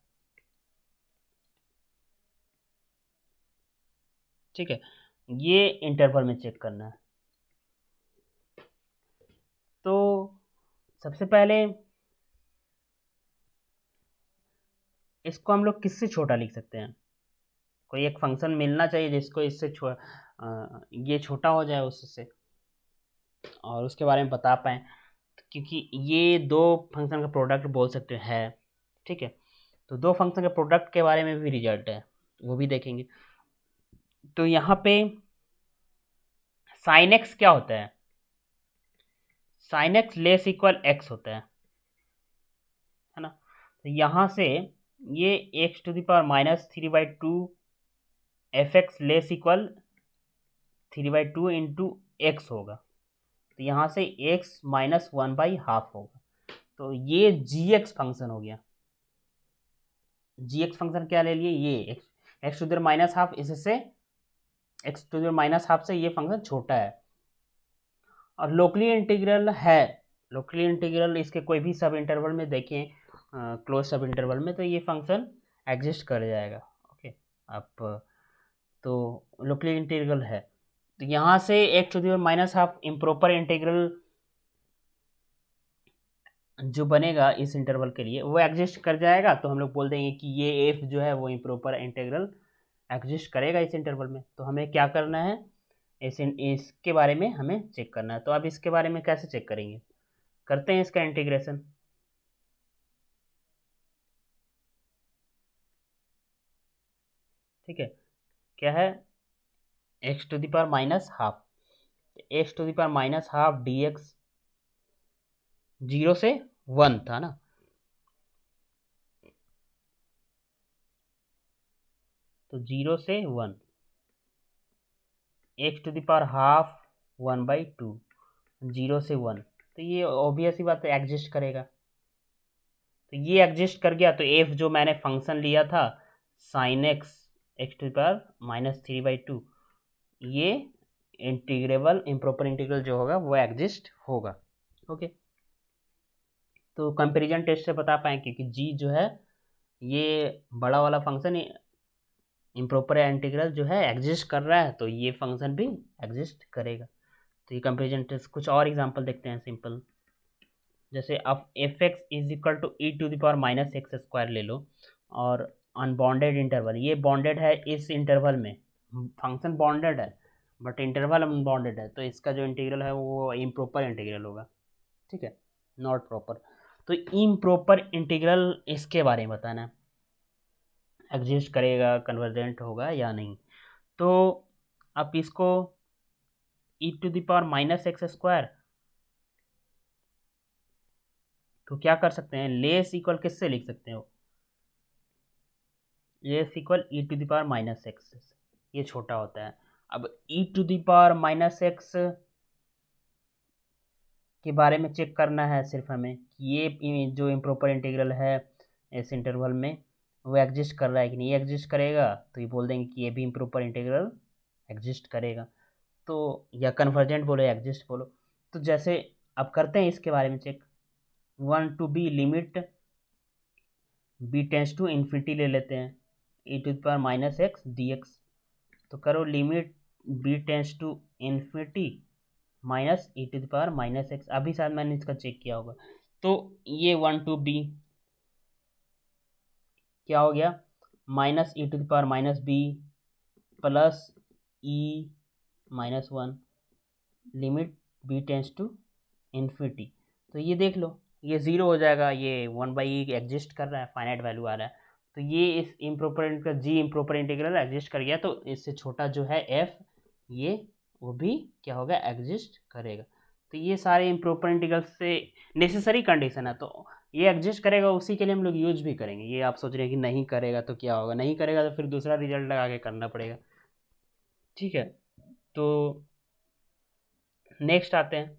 ठीक है, ये इंटरवल में चेक करना है। तो सबसे पहले इसको हम लोग किससे छोटा लिख सकते हैं, कोई एक फंक्शन मिलना चाहिए जिसको इससे ये छोटा हो जाए उससे, और उसके बारे में बता पाएँ, क्योंकि ये दो फंक्शन का प्रोडक्ट बोल सकते हैं, ठीक है। तो दो फंक्शन के प्रोडक्ट के बारे में भी रिजल्ट है, वो भी देखेंगे। तो यहाँ पे साइन एक्स क्या होता है, sine X less equal X होता है ना। तो यहाँ से ये x to the power minus 3/2 F X less equal 3/2 into X होगा। तो यहाँ से एक्स माइनस 1/2 होगा। तो ये जी एक्स फंक्शन हो गया। जी एक्स फंक्शन क्या ले लिए, ये x to the minus half, इससे x to the minus half से ये फंक्शन छोटा है। और लोकली इंटीग्रल है, लोकली इंटीग्रल इसके कोई भी सब इंटरवल में देखें, क्लोज सब इंटरवल में, तो ये फंक्शन एग्जिस्ट कर जाएगा। ओके, अब तो लोकली इंटीग्रल है। तो यहाँ से X to the minus half improper integral जो बनेगा इस इंटरवल के लिए वो एग्जिस्ट कर जाएगा। तो हम लोग बोल देंगे कि ये एफ जो है वो इम्प्रॉपर इंटीग्रल एग्जिस्ट करेगा इस इंटरवल में। तो हमें क्या करना है, इसके बारे में हमें चेक करना है। तो अब इसके बारे में कैसे चेक करेंगे, करते हैं इसका इंटीग्रेशन। ठीक है, क्या है, X to the power minus half, X to the power minus half D X 0 से 1 था ना। तो 0 से 1, X to the power half 1/2, 0 से 1। तो ये ऑब्वियस ही बात है, एग्जिस्ट करेगा। तो ये एग्जिस्ट कर गया। तो एफ जो मैंने फंक्शन लिया था sine X X to the power minus 3/2, ये इंटीग्रेबल इम्प्रॉपर इंटीग्रल जो होगा वो एग्जिस्ट होगा। ओके, तो कंपैरिजन टेस्ट से बता पाएँ, क्योंकि जी जो है ये बड़ा वाला फंक्शन इम्प्रॉपर इंटीग्रल जो है एग्जिस्ट कर रहा है, तो ये फंक्शन भी एग्जिस्ट करेगा। तो ये कंपैरिजन टेस्ट, कुछ और एग्जांपल देखते हैं सिंपल। जैसे अब F x is equal to E to the power minus x square ले लो, और अनबॉन्डेड इंटरवल, ये बॉन्डेड है इस इंटरवल में, फंक्शन बॉन्डेड है बट इंटरवल अनबॉन्डेड है, तो इसका जो इंटीग्रल है वो इम्प्रॉपर इंटीग्रल होगा। ठीक है, नॉट प्रॉपर। तो इम्प्रॉपर इंटीग्रल इसके बारे में बताना है, एग्जिस्ट करेगा, कन्वर्जेंट होगा या नहीं। तो आप इसको e to the power minus x square, तो क्या कर सकते हैं, लेस इक्वल किससे लिख सकते हो, less equal e to the power minus x, ये छोटा होता है। अब e to the power minus x के बारे में चेक करना है सिर्फ हमें कि ये जो इम्प्रॉपर इंटीग्रल है इस इंटरवल में वो एग्जिस्ट कर रहा है कि नहीं। एग्जिस्ट करेगा तो ये बोल देंगे कि ये भी इम्प्रॉपर इंटीग्रल एग्जिस्ट करेगा। तो या कन्वर्जेंट बोलो या एग्जिस्ट बोलो। तो जैसे अब करते हैं इसके बारे में check. 1 to b limit b tends to infinity ले लेते हैं, e to the power minus x D x. तो करो limit b tends to infinity minus E to the power minus x. अभी शायद मैंने इसका चेक किया होगा। तो ये 1 to b क्या हो गया, minus E to the power minus B plus E minus 1, limit B tends to infinity. तो ये देख लो, ये ज़ीरो हो जाएगा, ये 1/e एग्जिस्ट कर रहा है, फाइनाइट वैल्यू आ रहा है। तो ये इस इम्प्रॉपर का जी इम्प्रॉपर इंटीग्रल एग्जिस्ट कर गया। तो इससे छोटा जो है एफ, ये वो भी क्या होगा, एग्जिस्ट करेगा। तो ये सारे इम्प्रॉपर इंटीग्रल से नेसेसरी कंडीशन है, तो ये एग्जिस्ट करेगा, उसी के लिए हम लोग यूज भी करेंगे। ये आप सोच रहे हैं कि नहीं करेगा तो क्या होगा, नहीं करेगा तो फिर दूसरा रिजल्ट लगा के करना पड़ेगा। ठीक है, तो नेक्स्ट आते हैं।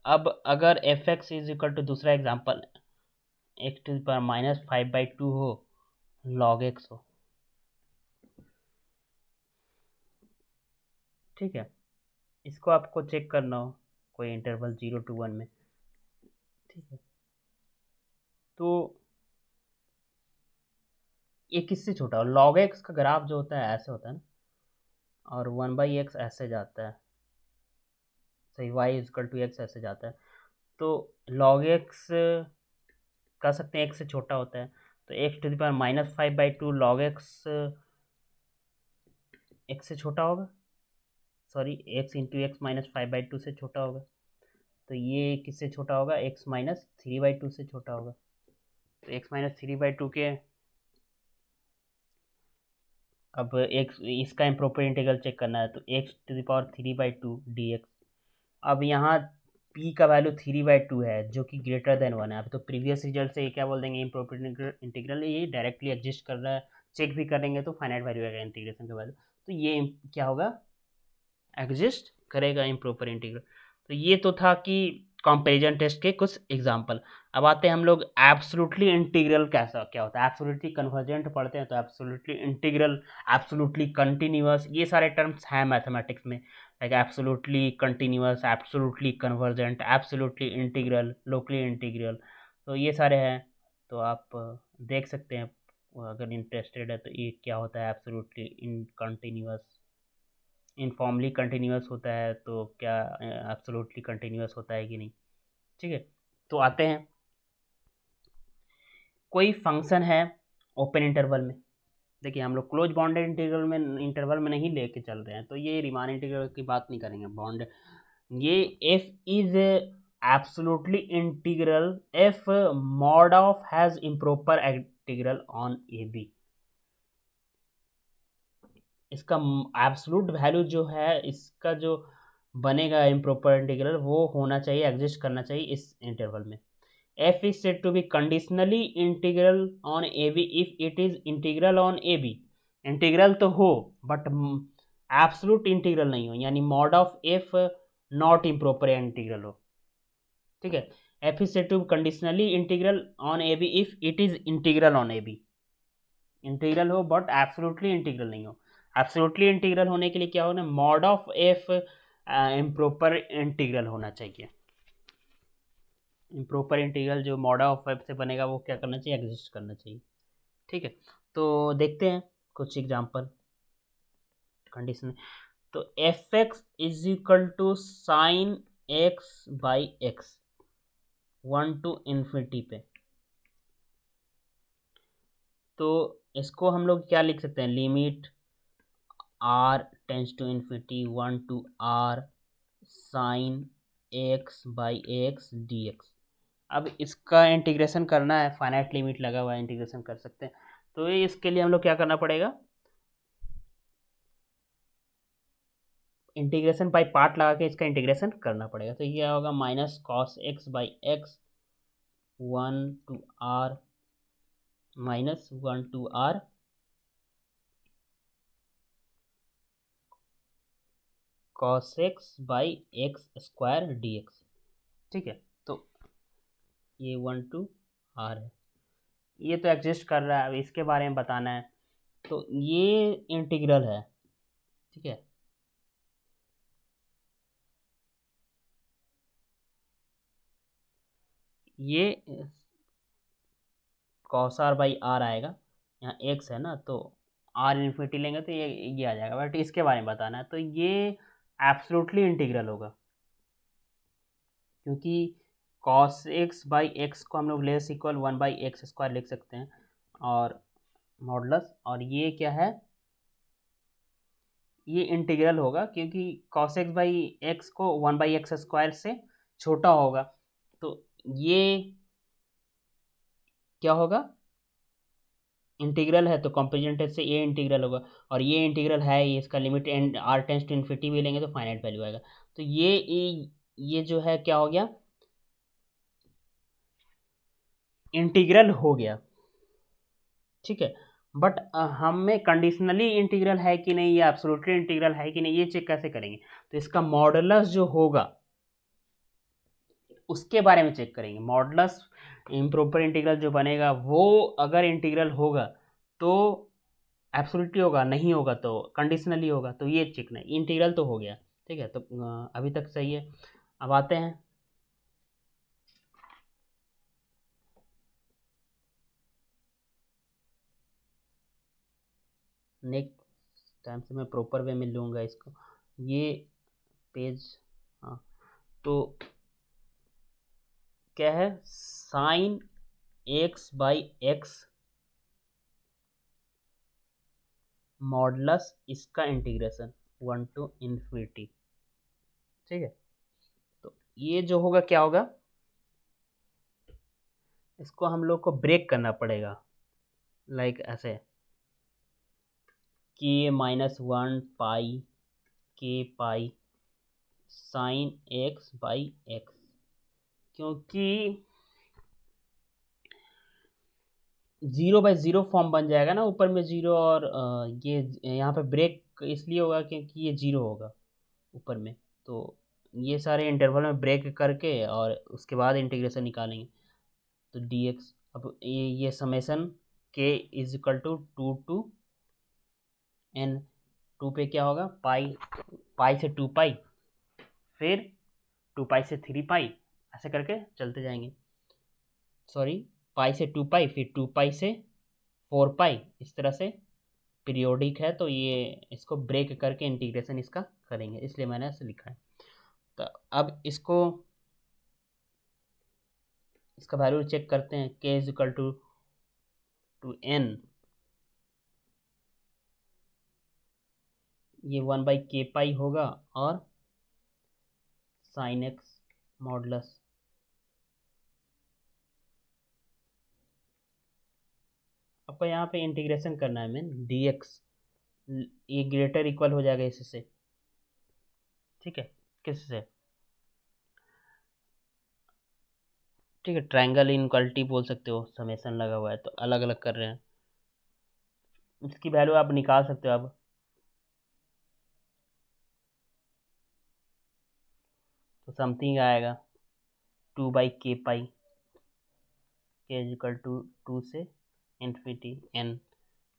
अब अगर f x is equal to, दूसरा example, x to the power minus 5/2 हो, लॉग एक्स हो। ठीक है, इसको आपको चेक करना हो कोई इंटरवल 0 to 1 में। ठीक है, तो ये किससे छोटा हो, लॉग एक्स का ग्राफ जो होता है ऐसे होता है ना, और 1/x ऐसे जाता है, सही, y is equal to X ऐसे जाता है। तो लॉग एक्स कह सकते हैं एक्स से छोटा होता है। तो X to the power minus 5/2 log X X से छोटा होगा, sorry X into X minus 5/2 से छोटा होगा। तो ये किससे छोटा होगा, एक्स माइनस 3/2 से छोटा होगा। तो x माइनस 3/2 के, अब x इसका इम्प्रॉपर इंटीग्रल चेक करना है, तो x⁻³ dx। अब यहाँ p का वैल्यू 3/2 है जो कि ग्रेटर देन 1 है। अब तो प्रीवियस रिजल्ट से ये क्या बोल देंगे, इम्प्रॉपर इंटीग्रल ये डायरेक्टली एग्जिस्ट कर रहा है, चेक भी करेंगे तो फाइनाइट वैल्यू आएगा इंटीग्रेशन का वैल्यू, तो ये क्या होगा, एग्जिस्ट करेगा इम्प्रॉपर इंटीग्रल। तो ये तो था कि कंपैरिजन टेस्ट के कुछ एग्जांपल। अब आते हैं हम लोग एब्सोल्युटली इंटीग्रल कैसा क्या होता है। एब्सोल्युटली कन्वर्जेंट पढ़ते हैं तो एब्सोल्युटली इंटीग्रल, एब्सोल्युटली कंटिन्यूअस, ये सारे टर्म्स हैं मैथमेटिक्स में, like absolutely continuous, absolutely convergent, absolutely integral, locally integral, तो ये सारे हैं। तो आप देख सकते हैं अगर इंटरेस्टेड है तो ये क्या होता है absolutely in continuous, informally continuous होता है तो क्या एब्सोल्युटली कंटिन्यूअस होता है कि नहीं। ठीक है, तो आते हैं, कोई फंक्शन है ओपन इंटरवल में, देखिए हम लोग क्लोज बाउंडेड इंटरवल में नहीं लेके चल रहे हैं, तो ये रीमान इंटीग्रल की बात नहीं करेंगे, बाउंड, ये F is absolutely integral F mod of has improper integral on A B. इसका एब्सोल्यूट वैल्यू जो है, इसका जो बनेगा इम्प्रॉपर इंटीग्रल, वो होना चाहिए, एग्जिस्ट करना चाहिए इस इंटरवल में। f is said to be conditionally integral on ab if it is integral on ab। Integral तो हो बट एब्सोल्यूट इंटीग्रल नहीं हो, यानी mod of f not improper integral हो। ठीक है, f is said to be conditionally integral on ab if it is integral on ab, integral हो but absolutely integral नहीं हो। एब्सोल्युटली इंटीग्रल होने के लिए क्या होना, mod of f improper integral होना चाहिए। इम्प्रॉपर इंटीग्रल जो मॉड ऑफ एफ से बनेगा वो क्या करना चाहिए, एग्जिस्ट करना चाहिए। ठीक है, तो देखते हैं कुछ एग्जांपल कंडीशन। तो F x is equal to sine X by X 1 to infinity पे, तो इसको हम लोग क्या लिख सकते हैं, limit r tends to infinity 1 to r sine X by X D X. अब इसका इंटीग्रेशन करना है, फाइनाइट लिमिट लगा हुआ है, इंटीग्रेशन कर सकते हैं। तो इसके लिए हम लोग क्या करना पड़ेगा, इंटीग्रेशन बाई पार्ट लगा के इसका इंटीग्रेशन करना पड़ेगा। तो ये क्या होगा, minus cos x by X 1 to r minus 1 to r cos x by x square D X. ठीक है, तो ये 1 to r है, ये तो एग्जिस्ट कर रहा है, अब इसके बारे में बताना है। तो ये इंटीग्रल है, ठीक है, ये कॉस आर बाई आर आएगा, यहाँ एक्स है ना, तो आर इन्फिनिटी लेंगे तो ये आ जाएगा, बट इसके बारे में बताना है। तो ये एब्सोल्युटली इंटीग्रल होगा, क्योंकि कॉस एक्स बाई एक्स को हम लोग लेस इक्वल 1/x² लिख सकते हैं, और मॉडुलस, और ये क्या है, ये इंटीग्रल होगा क्योंकि कॉस एक्स बाई एक्स को 1/x² से छोटा होगा, तो ये क्या होगा, इंटीग्रल है, तो कॉम्पोजिशन से ये इंटीग्रल होगा, और ये इंटीग्रल है, ये इसका limit and r tends to infinity भी लेंगे तो फाइनाइट वैल्यू आएगा। तो ये जो है क्या हो गया, इंटीग्रल हो गया। ठीक है, बट हमें कंडीशनली इंटीग्रल है कि नहीं या एब्सोल्युटली इंटीग्रल है कि नहीं, ये चेक कैसे करेंगे, तो इसका मॉडुलस जो होगा उसके बारे में चेक करेंगे। मॉडुलस इम्प्रॉपर इंटीग्रल जो बनेगा वो अगर इंटीग्रल होगा तो एब्सोल्युटली होगा, नहीं होगा तो कंडीशनली होगा, तो ये चेक नहीं, इंटीग्रल तो हो गया। ठीक है, तो अभी तक सही है। अब आते हैं, नेक्स्ट टाइम से मैं प्रॉपर वे में लूँगा इसको, ये पेज, हाँ, तो क्या है, sine X by x modulus इसका इंटीग्रेशन 1 to इन्फिनिटी। ठीक है, तो ये जो होगा क्या होगा, इसको हम लोग को ब्रेक करना पड़ेगा, लाइक ऐसे के -1 पाई के pi sine X by x, क्योंकि 0/0 फॉर्म बन जाएगा ना ऊपर में 0, और ये यहाँ पे ब्रेक इसलिए होगा क्योंकि ये 0 होगा ऊपर में। तो ये सारे इंटरवल में ब्रेक करके और उसके बाद इंटीग्रेशन निकालेंगे। तो dx, अब ये summation k is equal to 2 to n, 2 पे क्या होगा पाई से 2 पाई, फिर 2 पाई से 3 पाई, ऐसे करके चलते जाएंगे। सॉरी, पाई से 2 पाई, फिर 2 पाई से 4 पाई, इस तरह से पीरियोडिक है। तो ये इसको ब्रेक करके इंटीग्रेशन इसका करेंगे, इसलिए मैंने ऐसे लिखा है। तो अब इसका वैल्यू चेक करते हैं। k is equal to n, ये 1/k पाई होगा, और साइन एक्स मॉडुलस, आपको यहाँ पे इंटीग्रेशन करना है मीन dx, ये ग्रेटर इक्वल हो जाएगा इससे, ठीक है, किससे, ठीक है, ट्रायंगल इनक्वालिटी बोल सकते हो, समेसन लगा हुआ है तो अलग अलग कर रहे हैं, इसकी वैल्यू आप निकाल सकते हो। अब तो समथिंग आएगा 2/k pi, k is equal to 2 से इन्फिनिटी n,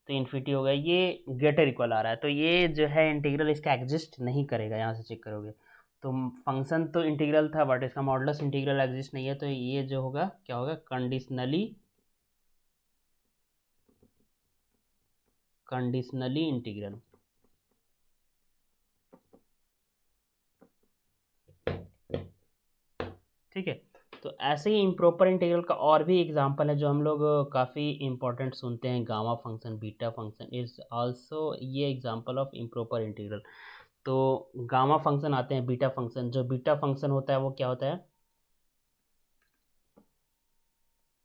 तो इन्फिनिटी हो गया, ये ग्रेटर इक्वल आ रहा है, तो ये जो है इंटीग्रल इसका एग्जिस्ट नहीं करेगा। यहाँ से चेक करोगे तो फंक्शन तो इंटीग्रल था बट इसका मॉडुलस इंटीग्रल एग्जिस्ट नहीं है, तो ये जो होगा क्या होगा, कंडीशनली इंटीग्रल। ठीक है, तो ऐसे ही इम्प्रॉपर इंटीग्रल का और भी एग्जांपल है जो हम लोग काफ़ी इंपॉर्टेंट सुनते हैं, gamma function, beta function is also ये एग्जांपल ऑफ इम्प्रॉपर इंटीग्रल। तो गामा फंक्शन आते हैं, बीटा फंक्शन, जो बीटा फंक्शन होता है वो क्या होता है,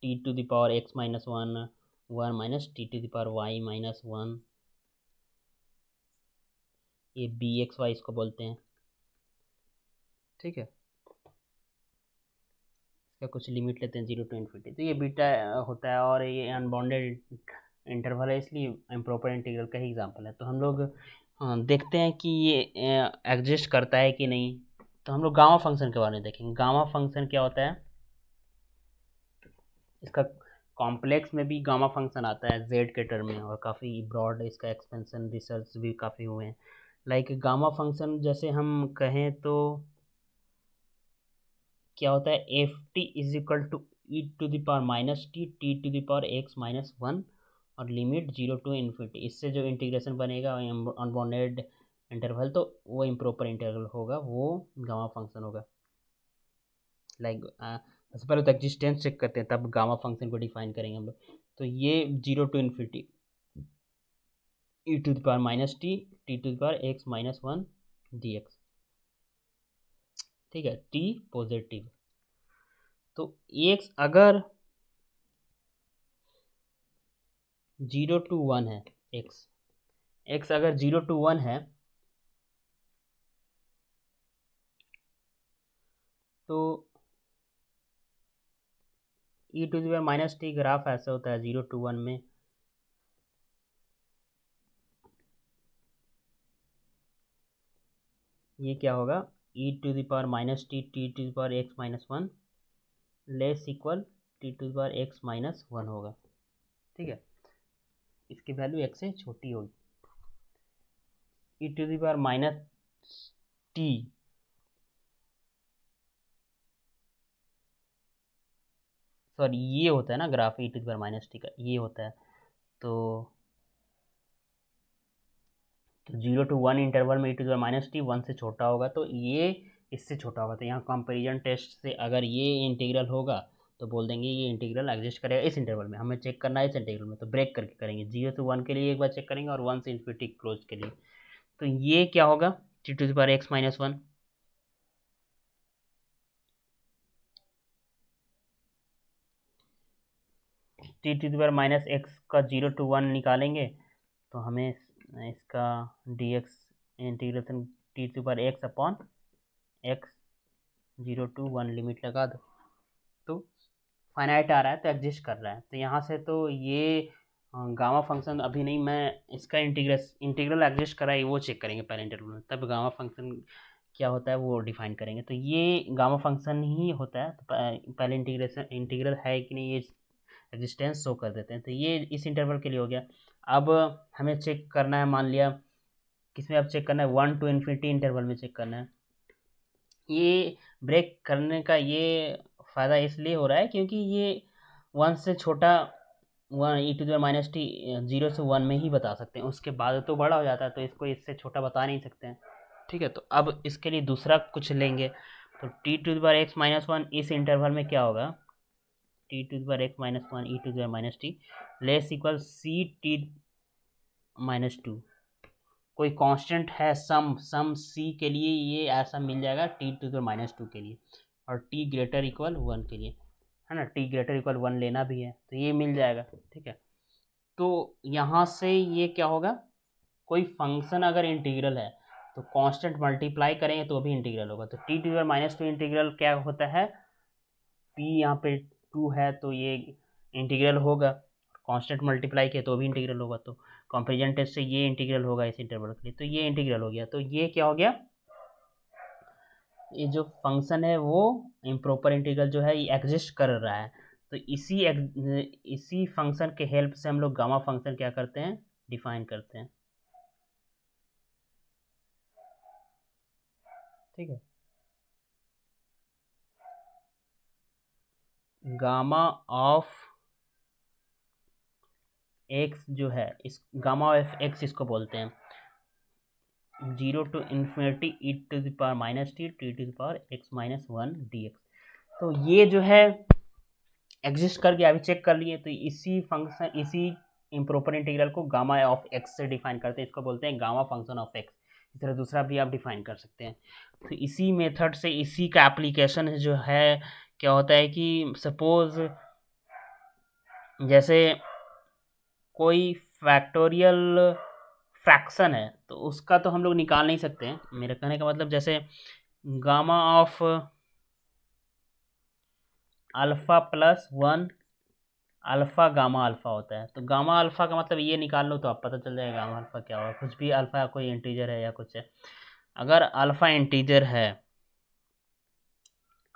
t⁻x−1 1 माइनस t⁻y−1, ये bxy इसको बोलते हैं, ठीक है, इसका कुछ लिमिट लेते हैं 0 to इन्फिनिटी, तो ये बीटा होता है, और ये अनबाउंडेड इंटरवल है, इसलिए इम्प्रॉपर इंटीग्रल का ही एग्जांपल है। तो हम लोग देखते हैं कि ये एग्जिस्ट करता है कि नहीं। तो हम लोग गामा फंक्शन के बारे में देखेंगे। गामा फंक्शन क्या होता है, इसका कॉम्प्लेक्स में भी गामा फंक्शन आता है जेड के टर्म में, और काफ़ी ब्रॉड इसका एक्सपेंशन रिसर्च भी काफ़ी हुए हैं। लाइक गामा फंक्शन जैसे हम कहें तो क्या होता है, F T is equal to e⁻−t t⁻x−1, और लिमिट 0 to इन्फिनिटी, इससे जो इंटीग्रेशन बनेगा अनबाउंडेड इंटरवल, तो वो इम्प्रॉपर इंटरवल होगा, वो गामा फंक्शन होगा। लाइक सबसे पहले तो एग्जिस्टेंस चेक करते हैं, तब गामा फंक्शन को डिफाइन करेंगे हम लोग। तो ये 0 to infinity e⁻−t t⁻x−1 dx, ठीक है, t पॉजिटिव। तो x अगर 0 to 1 है, x अगर 0 to 1 है, तो e⁻t ग्राफ ऐसा होता है 0 to 1 में, ये क्या होगा, e⁻t t⁻x−1 less equal t⁻x−1 होगा, ठीक है, इसकी वैल्यू x से छोटी होगी। e⁻t, सॉरी ये होता है ना ग्राफ e⁻t का, ये होता है। तो 0 to 1 इंटरवल में e⁻t 1 से छोटा होगा, तो ये इससे छोटा होगा। तो यहाँ कंपैरिजन टेस्ट से अगर ये इंटीग्रल होगा तो बोल देंगे ये इंटीग्रल एग्जिस्ट करेगा इस इंटरवल में, हमें चेक करना है इस इंटीग्रल में, तो ब्रेक करके करेंगे। 0 to 1 के लिए एक बार चेक करेंगे, और 1 से इन्फिनिटी क्लोज के लिए। तो ये क्या होगा, t⁻x−1, T to the power minus X का 0 to 1 निकालेंगे तो हमें इसका D X integration T to power X upon X 0 to 1 limit लगा दो तो फाइनाइट आ रहा है तो एग्जिस्ट कर रहा है। तो यहाँ से तो ये गामा फंक्शन अभी नहीं, मैं इसका इंटीग्रल एग्जिस्ट करा है वो चेक करेंगे पहले इंटरवल में, तब गामा फंक्शन क्या होता है वो डिफाइन करेंगे। तो ये गामा फंक्शन ही होता है, तो पहले इंटीग्रल है कि नहीं ये एग्जिस्टेंस शो कर देते हैं। तो ये इस इंटरवल के लिए हो गया। अब हमें चेक करना है, मान लिया किसमें अब चेक करना है, 1 to इन्फिनिटी इंटरवल में चेक करना है। ये ब्रेक करने का ये फ़ायदा इसलिए हो रहा है क्योंकि ये 1 से छोटा 1 e to the minus T 0 से 1 में ही बता सकते हैं, उसके बाद तो बड़ा हो जाता है तो इसको इससे छोटा बता नहीं सकते हैं। ठीक है, तो अब इसके लिए दूसरा कुछ लेंगे। तो T to the power X minus 1 इस इंटरवल में क्या होगा, T to the power X minus 1 E to the minus T less equal C T minus 2। कोई कांस्टेंट है सम सी के लिए ये ऐसा मिल जाएगा टी टू द माइनस 2 के लिए, और टी ग्रेटर इक्वल 1 के लिए, है ना, टी ग्रेटर इक्वल 1 लेना भी है तो ये मिल जाएगा। ठीक है, तो यहाँ से ये क्या होगा, कोई फंक्शन अगर इंटीग्रल है तो कांस्टेंट मल्टीप्लाई करेंगे तो भी इंटीग्रल होगा। तो T to the minus 2 integral क्या होता है, पी यहाँ पे 2 है तो ये इंटीग्रल होगा, कांस्टेंट मल्टीप्लाई किया तो भी इंटीग्रल होगा। तो कंपैरिजन टेस्ट से ये इंटीग्रल होगा इस इंटरवल के लिए, तो ये इंटीग्रल हो गया। तो ये क्या हो गया, ये जो फंक्शन है वो इम्प्रॉपर इंटीग्रल जो है ये एग्जिस्ट कर रहा है। तो इसी फंक्शन के हेल्प से हम लोग गामा फंक्शन क्या करते हैं, डिफाइन करते हैं। ठीक है, गामा ऑफ एक्स जो है, इस गामा ऑफ एक्स इसको बोलते हैं 0 to infinity E to the power minus T T to the power X minus 1 D x. तो ये जो है एग्जिस्ट कर गया, अभी चेक कर लिए। तो इसी फंक्शन इसी इम्प्रॉपर इंटीग्रल को गामा ऑफ एक्स से डिफाइन करते हैं, इसको बोलते हैं गामा फंक्शन ऑफ एक्स। इस तरह दूसरा भी आप डिफाइन कर सकते हैं। तो इसी मेथड से इसी का एप्लीकेशन जो है क्या होता है कि सपोज जैसे कोई फैक्टोरियल फ्रैक्शन है तो उसका तो हम लोग निकाल नहीं सकते हैं, मेरे कहने का मतलब जैसे gamma of alpha plus 1 alpha gamma alpha होता है। तो गामा अल्फ़ा का मतलब ये निकाल लो तो आप पता चल जाएगा गामा अल्फ़ा क्या होगा, कुछ भी अल्फ़ा कोई इंटीजर है या कुछ है। अगर अल्फ़ा इंटीजर है,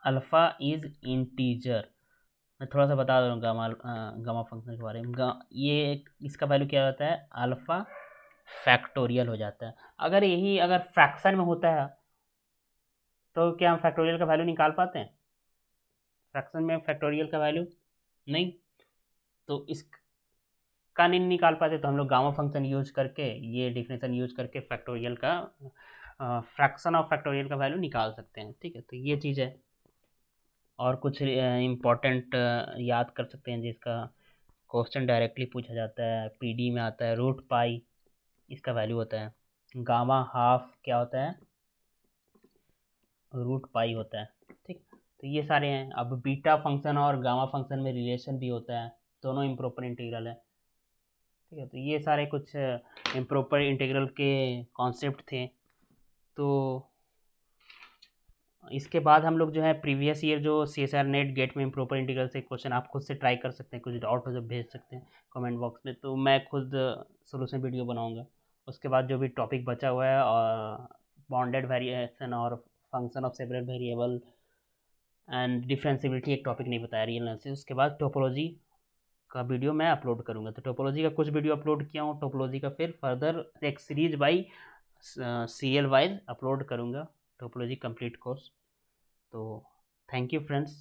अल्फ़ा इज़ इंटीजर, मैं थोड़ा सा बता दूँ गामा फंक्शन के बारे में। ये इसका वैल्यू क्या होता है, अल्फ़ा फैक्टोरियल हो जाता है। अगर यही अगर फ्रैक्शन में होता है तो क्या हम फैक्टोरियल का वैल्यू निकाल पाते हैं, फ्रैक्शन में फैक्टोरियल का वैल्यू नहीं, तो इसका नहीं निकाल पाते तो हम लोग गामा फंक्शन यूज करके ये डिफिनेशन यूज करके फैक्टोरियल का फ्रैक्शन ऑफ फैक्टोरियल का वैल्यू निकाल सकते हैं। ठीक है, तो ये चीज़ है। और कुछ इम्पोर्टेंट याद कर सकते हैं जिसका क्वेश्चन डायरेक्टली पूछा जाता है, पीडी में आता है, रूट पाई इसका वैल्यू होता है, गामा हाफ क्या होता है, रूट पाई होता है। ठीक, तो ये सारे हैं। अब बीटा फंक्शन और गामा फंक्शन में रिलेशन भी होता है, दोनों इम्प्रॉपर इंटीग्रल है। ठीक है, तो ये सारे कुछ इम्प्रॉपर इंटीग्रल के कॉन्सेप्ट थे। तो इसके बाद हम लोग जो है प्रीवियस ईयर जो CSIR नेट गेट में इम्प्रॉपर इंटीग्रल से क्वेश्चन आप खुद से ट्राई कर सकते हैं, कुछ डाउट हो जब भेज सकते हैं कमेंट बॉक्स में, तो मैं खुद सोल्यूशन वीडियो बनाऊंगा। उसके बाद जो भी टॉपिक बचा हुआ है और बाउंडेड वेरिएशन और function of separate variable and differentiability एक टॉपिक नहीं बताया, रियल एनालिसिस, उसके बाद टोपोलॉजी का वीडियो मैं अपलोड करूँगा। तो टोपोलॉजी का कुछ वीडियो अपलोड किया हूँ, टोपोलॉजी का फिर फर्दर एक series by CL wise upload करूँगा टोपोलॉजी कंप्लीट कोर्स। तो थैंक यू फ्रेंड्स।